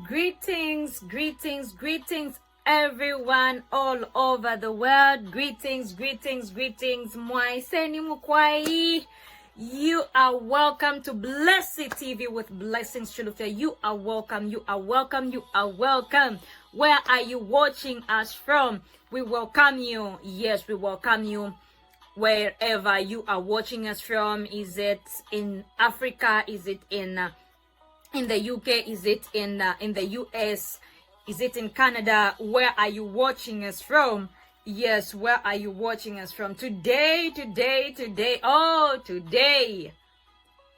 Greetings, greetings, greetings, everyone all over the world. Greetings, greetings, greetings. Mwaiseni mukwai. You are welcome to BlessyTV with Blessings Chilufya. You are welcome, you are welcome, you are welcome. Where are you watching us from? We welcome you. Yes, we welcome you. Wherever you are watching us from, is it in Africa? Is it in the UK? Is it in the US? Is it in Canada? Where are you watching us from? Yes, where are you watching us from? Today.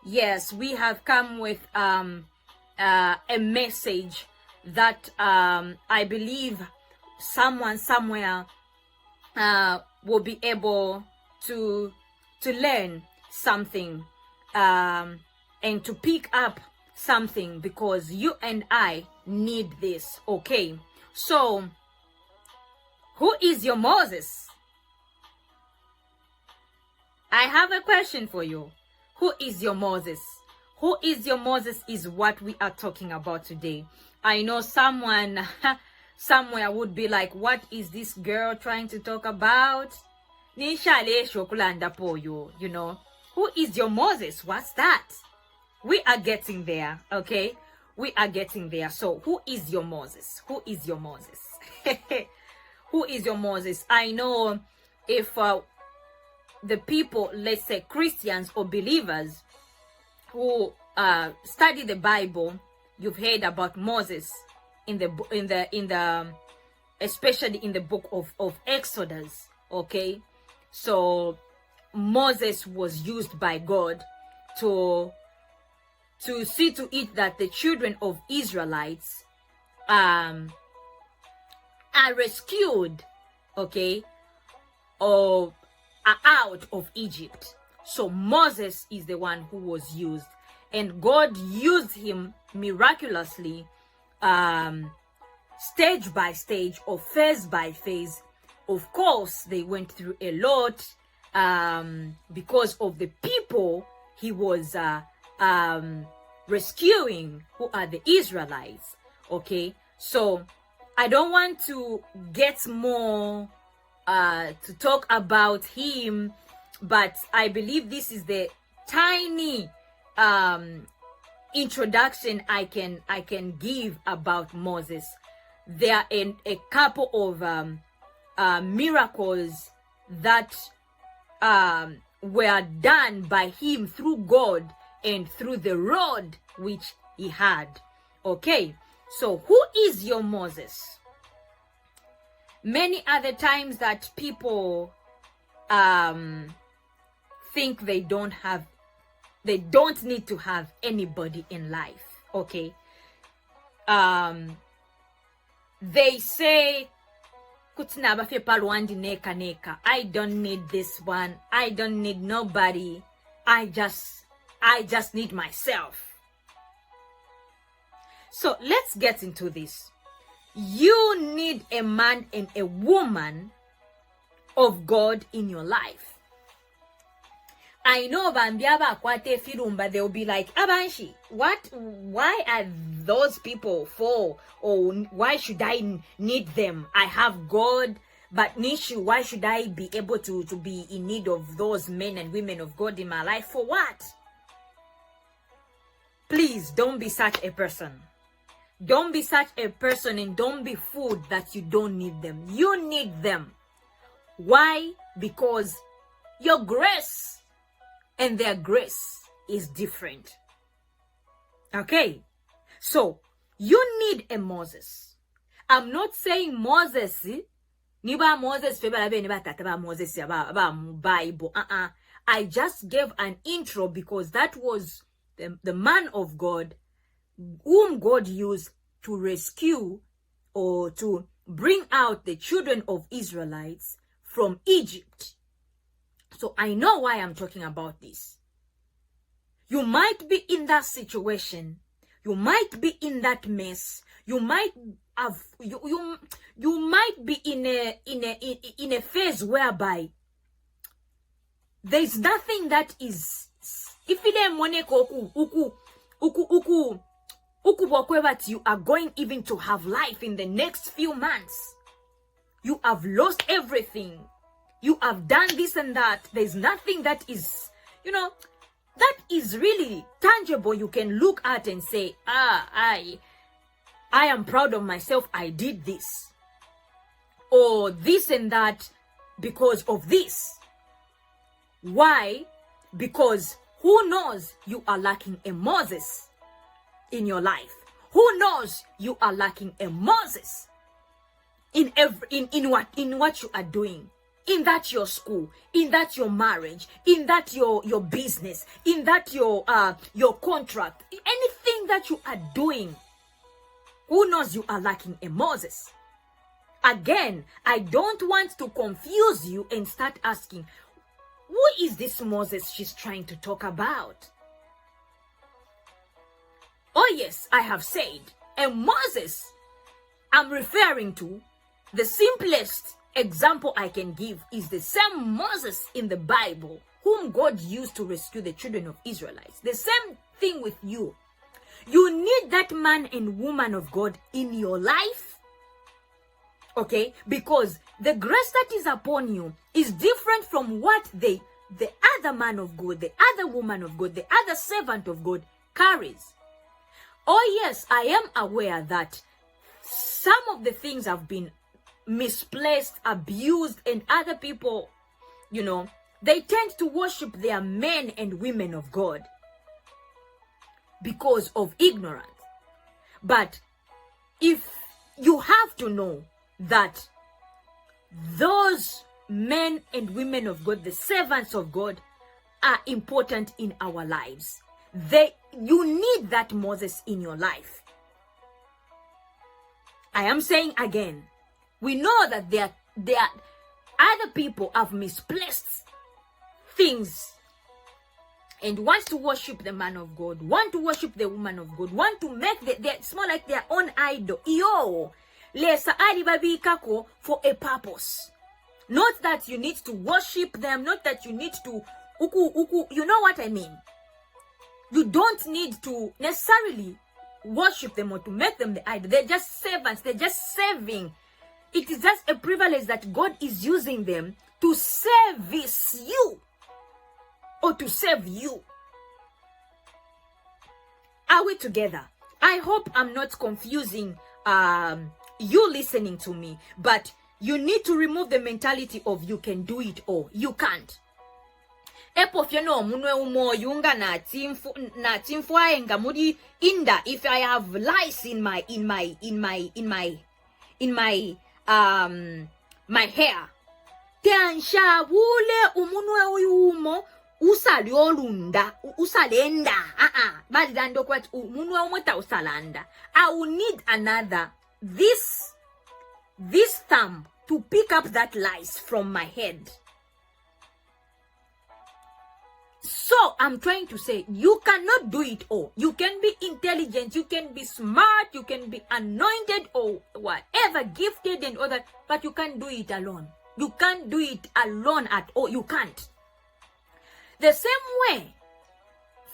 Yes, we have come with a message that I believe someone somewhere will be able to learn something and to pick up something, because you and I need this. Okay, so who is your Moses? I have a question for you. Who is your Moses? Who is your Moses is what we are talking about today. I know someone somewhere would be like, what is this girl trying to talk about? You know, who is your Moses? What's that? We are getting there, okay? We are getting there. So who is your Moses? Who is your Moses? Who is your Moses? I know if the people, let's say Christians or believers who study the Bible, you've heard about Moses in the especially in the book of Exodus, okay? So Moses was used by God to see to it that the children of Israelites are rescued, okay, or are out of Egypt. So Moses is the one who was used, and God used him miraculously, stage by stage or phase by phase. Of course, they went through a lot because of the people he was rescuing, who are the Israelites. Okay, so I don't want to get more to talk about him, but I believe this is the tiny introduction I can give about Moses. There are a couple of miracles that were done by him through God and through the rod which he had. Okay, so who is your Moses? Many other times that people think they don't need to have anybody in life. Okay, they say, I don't need this one, I don't need nobody, I just need myself. So let's get into this. You need a man and a woman of God in your life. I know Bambiaba Kwate Firumba, they'll be like, Abanshi, what? Why are those people for? Or why should I need them? I have God, but Nishu, why should I be able to be in need of those men and women of God in my life? For what? Please don't be such a person. Don't be such a person, and don't be fooled that you don't need them. You need them. Why? Because your grace and their grace is different. Okay? So, you need a Moses. I'm not saying Moses, niba Moses, Moses, Bible. I just gave an intro because that was the man of God whom God used to rescue or to bring out the children of Israelites from Egypt. So I know why I'm talking about this. You might be in that situation. You might be in that mess. You might have you might be in a phase whereby there's nothing that is if ile moneko uku Ukubokwe, you are going even to have life in the next few months. You have lost everything. You have done this and that. There's nothing that is, that is really tangible. You can look at and say, I am proud of myself. I did this. Or this and that because of this. Why? Because who knows you are lacking a Moses in your life? Who knows you are lacking a Moses in what you are doing? In that your school, in that your marriage, in that your business, in that your contract, anything that you are doing, who knows you are lacking a Moses? Again, I don't want to confuse you and start asking, who is this Moses she's trying to talk about? Oh yes, I have said, a Moses I'm referring to, the simplest example I can give is the same Moses in the Bible whom God used to rescue the children of Israelites. The same thing with you. You need that man and woman of God in your life. Okay? Because the grace that is upon you is different from what the other man of God, the other woman of God, the other servant of God carries. Oh yes, I am aware that some of the things have been misplaced, abused, and other people, they tend to worship their men and women of God because of ignorance. But if you have to know that those men and women of God, the servants of God, are important in our lives. You need that Moses in your life. I am saying again, we know that there are other people have misplaced things and want to worship the man of God, want to worship the woman of God, want to make it's more like their own idol. Lesa alibabikako for a purpose. Not that you need to worship them, not that you need to you know what I mean? You don't need to necessarily worship them or to make them the idol. They're just servants, they're just serving. It is just a privilege that God is using them to service you or to serve you. Are we together? I hope I'm not confusing you listening to me, but you need to remove the mentality of you can do it all. You can't. Munwe umo yunga na timfwa nga muri inda if I have lice in my my hair. Tiansha wule umunwe uyumo usalenda bali dando kwat umunwe umota usalanda. I will need another this thumb to pick up that lice from my head. So I'm trying to say, you cannot do it all. You can be intelligent, you can be smart, you can be anointed or whatever, gifted and all that, but you can't do it alone. You can't do it alone at all. You can't. The same way,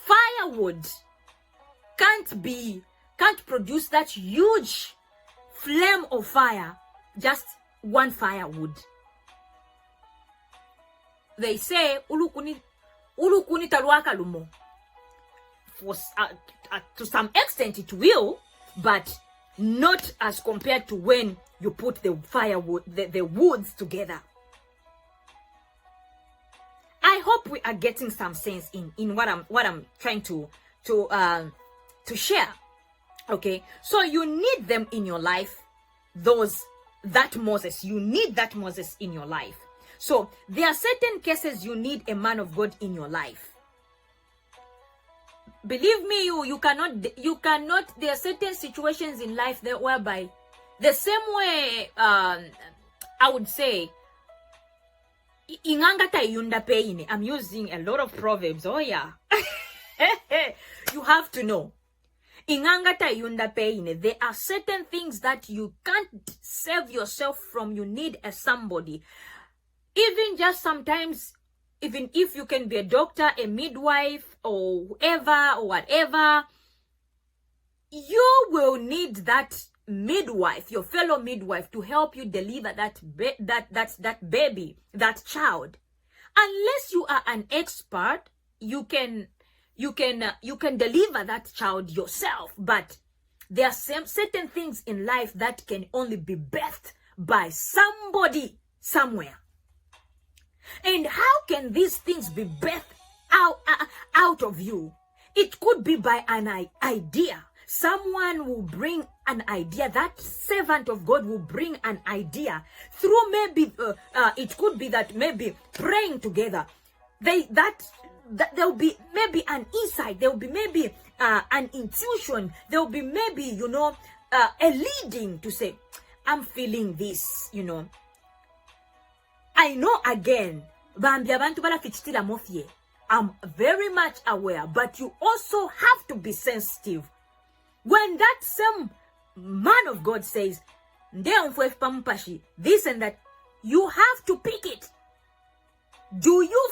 firewood can't produce that huge flame of fire, just one firewood. They say, ulukuni talwaka lumo. To some extent it will, but not as compared to when you put the firewood, the woods together. I hope we are getting some sense in what I'm trying to share. Okay, so you need them in your life. That Moses, you need that Moses in your life. So there are certain cases you need a man of God in your life. Believe me, you cannot. There are certain situations in life that whereby the same way I would say ingangata yunda peine. I'm using a lot of proverbs. Oh yeah. You have to know. Ingangata yunda peine. There are certain things that you can't save yourself from. You need a somebody. Even just sometimes, even if you can be a doctor, a midwife, or whoever, or whatever, you will need that midwife, your fellow midwife, to help you deliver that baby, that child. Unless you are an expert, you can deliver that child yourself. But there are certain things in life that can only be birthed by somebody somewhere. And how can these things be birthed out of you? It could be by an idea. Someone will bring an idea. That servant of God will bring an idea through maybe it could be that maybe praying together. There will be maybe an insight. There will be maybe an intuition. There will be maybe a leading to say, I'm feeling this. I know again. I'm very much aware, but you also have to be sensitive. When that same man of God says, this and that, you have to pick it. Do you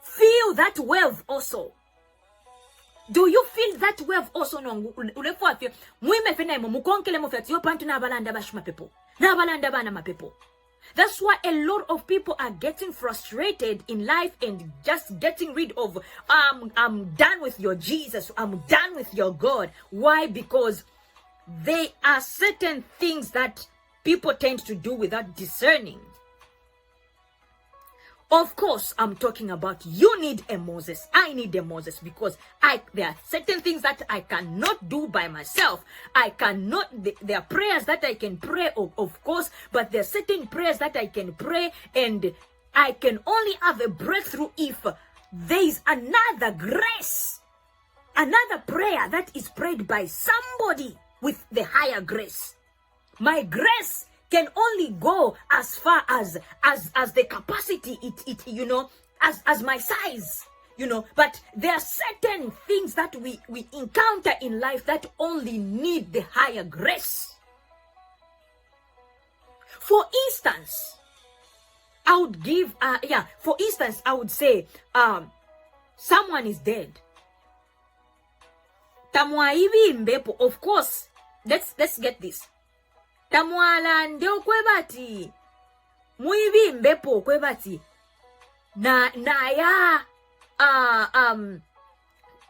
feel that wave also? Do you feel that wave also? That's why a lot of people are getting frustrated in life and just getting rid of, I'm done with your Jesus, I'm done with your God. Why? Because there are certain things that people tend to do without discerning. Of course, I'm talking about you need a Moses. I need a Moses because there are certain things that I cannot do by myself. There are prayers that I can pray, of course, but there are certain prayers that I can pray and I can only have a breakthrough if there is another grace, another prayer that is prayed by somebody with the higher grace. My grace can only go as far as the capacity as my size, but there are certain things that we encounter in life that only need the higher grace. For instance, I would say someone is dead. Of course, let's get this. Tamwala ndio kwebati muivi mbepo kwebati na ya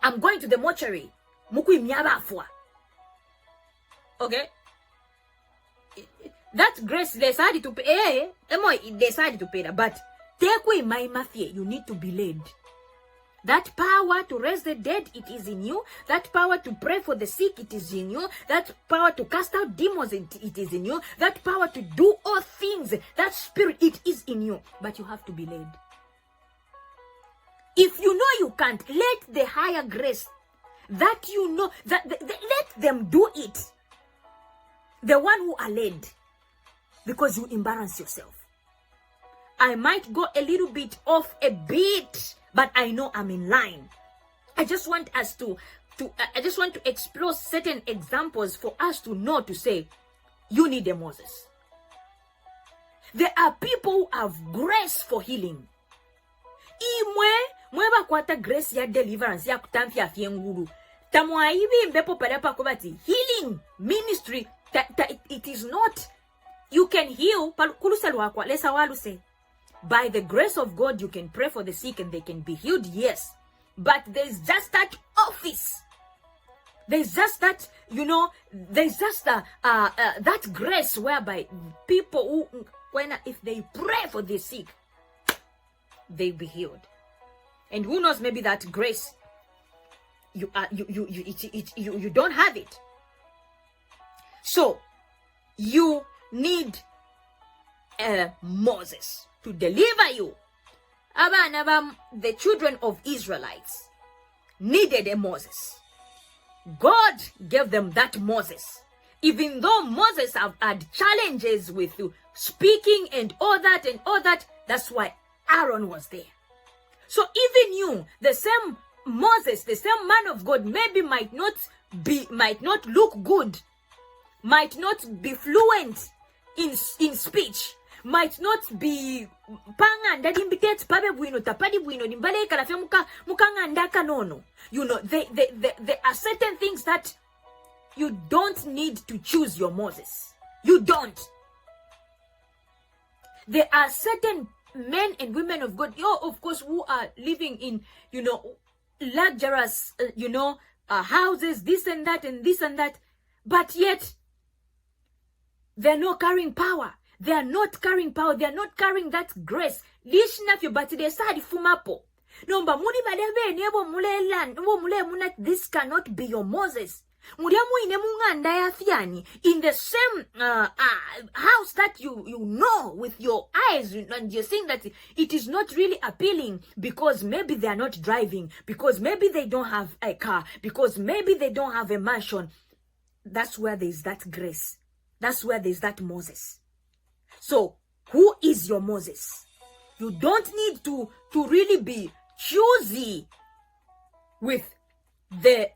I'm going to the mortuary mukui myabafwa. Okay, that grace decided to pay decided to pay that, but tekwe my mafia, you need to be led. That power to raise the dead, it is in you. That power to pray for the sick, it is in you. That power to cast out demons, it is in you. That power to do all things, that spirit, it is in you. But you have to be led. If you know you can't, let the higher grace that let them do it. The one who are led. Because you embarrass yourself. I might go a little bit off a bit, but I know I'm in line. I just want us to explore certain examples for us to know, to say, you need a Moses. There are people who have grace for healing. Mwe kwata grace ya deliverance ya kutamfia fienguru. Tamwa hivi mbepo palepa kubati. Healing ministry, it is not, you can heal, kuluselwa lesa walu say. By the grace of God, you can pray for the sick and they can be healed, yes. But there's just that office. There's just that, there's just that grace whereby people who, if they pray for the sick, they be healed. And who knows, maybe that grace, you don't have it. So, you need Moses to deliver you. The children of Israelites needed a Moses. God gave them that Moses. Even though Moses had challenges with speaking and all that, that's why Aaron was there. So even you, the same Moses, the same man of God, maybe might not look good, might not be fluent in speech, might not be panga ndadi mbitets pabe bwino tapadi bwino nimbale kalafia mukanga ndaka nono. There are certain things that You don't need to choose your Moses. You don't. There are certain men and women of God, of course, who are living in, luxurious, houses, this and that and this and that. But yet, they're not carrying power. They are not carrying power. They are not carrying that grace. Lishnafyo, but they said fumapo. Nomba muni badebe nebo mule land. Mule munat. This cannot be your Moses. Muriamu inemunganda ya fiani in the same house that you know with your eyes, and you're saying that it is not really appealing because maybe they are not driving, because maybe they don't have a car, because maybe they don't have a mansion. That's where there is that grace. That's where there is that Moses. So, who is your Moses? You don't need to really be choosy with the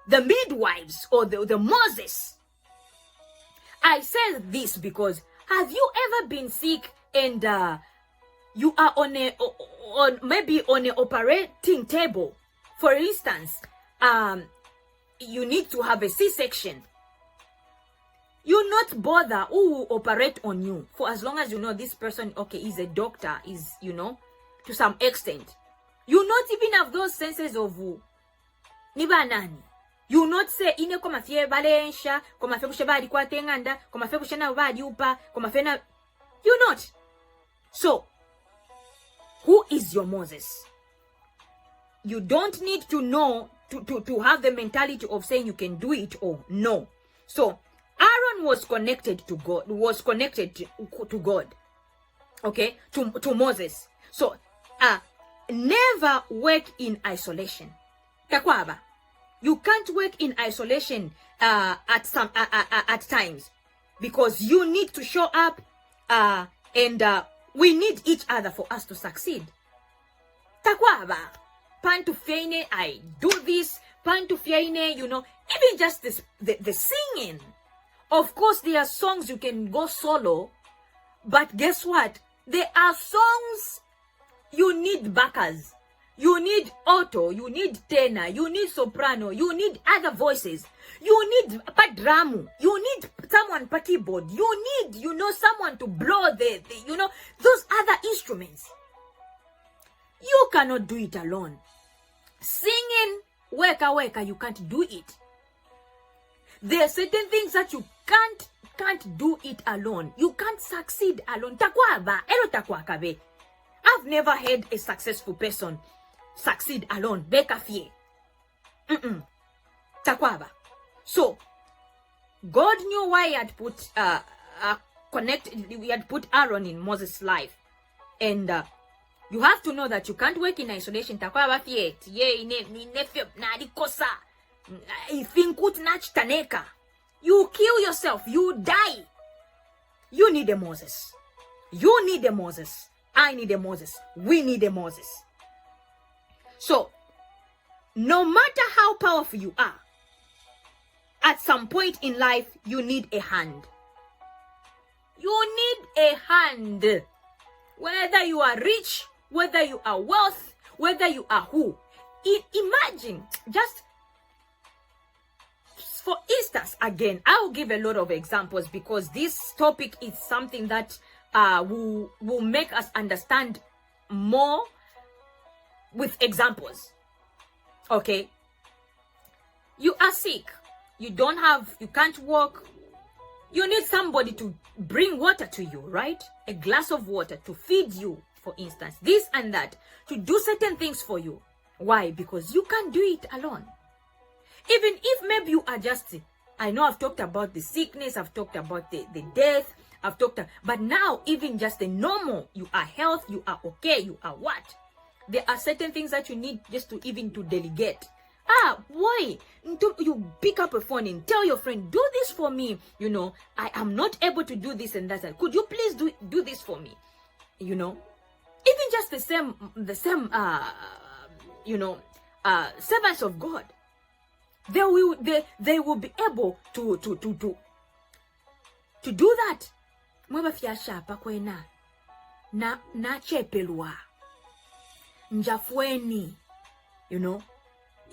midwives or the Moses. I said this because have you ever been sick and you are maybe on an operating table? For instance, you need to have a C-section. You not bother who will operate on you for as long as you know this person, okay, is a doctor, is, to some extent. You not even have those senses of niba nani. You not say ine koma fie balensha, koma fie kusheba alikuwa tenganda, koma fie kushena ubadi upa, koma fie na. You not. So, who is your Moses? You don't need to know to have the mentality of saying you can do it or no. So, Aaron was connected to God, to God. Okay? To Moses. So, never work in isolation. Takwaba. You can't work in isolation at times because you need to show up and we need each other for us to succeed. Takwaba. Pantu fiaine, I do this. Pantu fiaine, even just the singing. Of course, there are songs you can go solo, but guess what? There are songs you need backers. You need alto, you need tenor, you need soprano, you need other voices. You need padramu, you need someone pa keyboard. You need, someone to blow those other instruments. You cannot do it alone. Singing, weka, you can't do it. There are certain things that you can't do it alone. You can't succeed alone. Takwaba, elo takwakabe. I've never had a successful person succeed alone. Beka fie. Takwaba. So, God knew why he had put he had put Aaron in Moses' life. And you have to know that you can't work in isolation. Takwaba fie. You kill yourself. You die. You need a Moses. You need a Moses. I need a Moses. We need a Moses. So, no matter how powerful you are, at some point in life, you need a hand. You need a hand. Whether you are rich, whether you are wealth, whether you are who. Imagine, just for instance, again, I will give a lot of examples because this topic is something that will make us understand more with examples. Okay? You are sick. You can't walk. You need somebody to bring water to you, right? A glass of water to feed you, for instance. This and that. To do certain things for you. Why? Because you can't do it alone. Even if maybe you are just, I know I've talked about the sickness, I've talked about the death, but now even just the normal, you are healthy, you are okay, you are what? There are certain things that you need just to delegate. Boy, you pick up a phone and tell your friend, do this for me. I am not able to do this and that. Could you please do this for me? Even just the same, servants of God. They will be able to do that. Mweba fiasha pa kwena na chepelwa njafweni,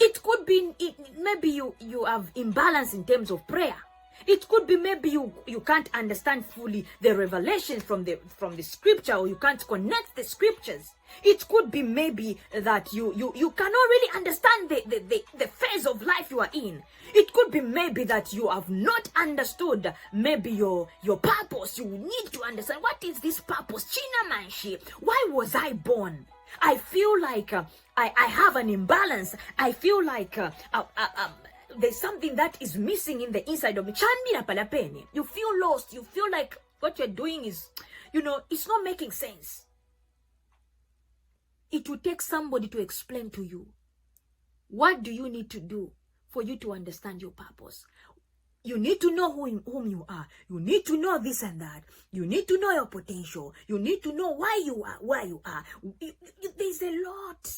It could be maybe you have imbalance in terms of prayer. It could be maybe you can't understand fully the revelations from the scripture, or you can't connect the scriptures. It could be maybe that you cannot really understand the phase of life you are in. It could be maybe that you have not understood maybe your purpose. You need to understand, what is this purpose? China manshi. Why was I born? I feel like I have an imbalance. I feel like there's something that is missing in the inside of me. You feel lost. You feel like what you're doing is, it's not making sense. It will take somebody to explain to you, what do you need to do for you to understand your purpose? You need to know whom you are. You need to know this and that. You need to know your potential. You need to know why you are where you are. There's a lot.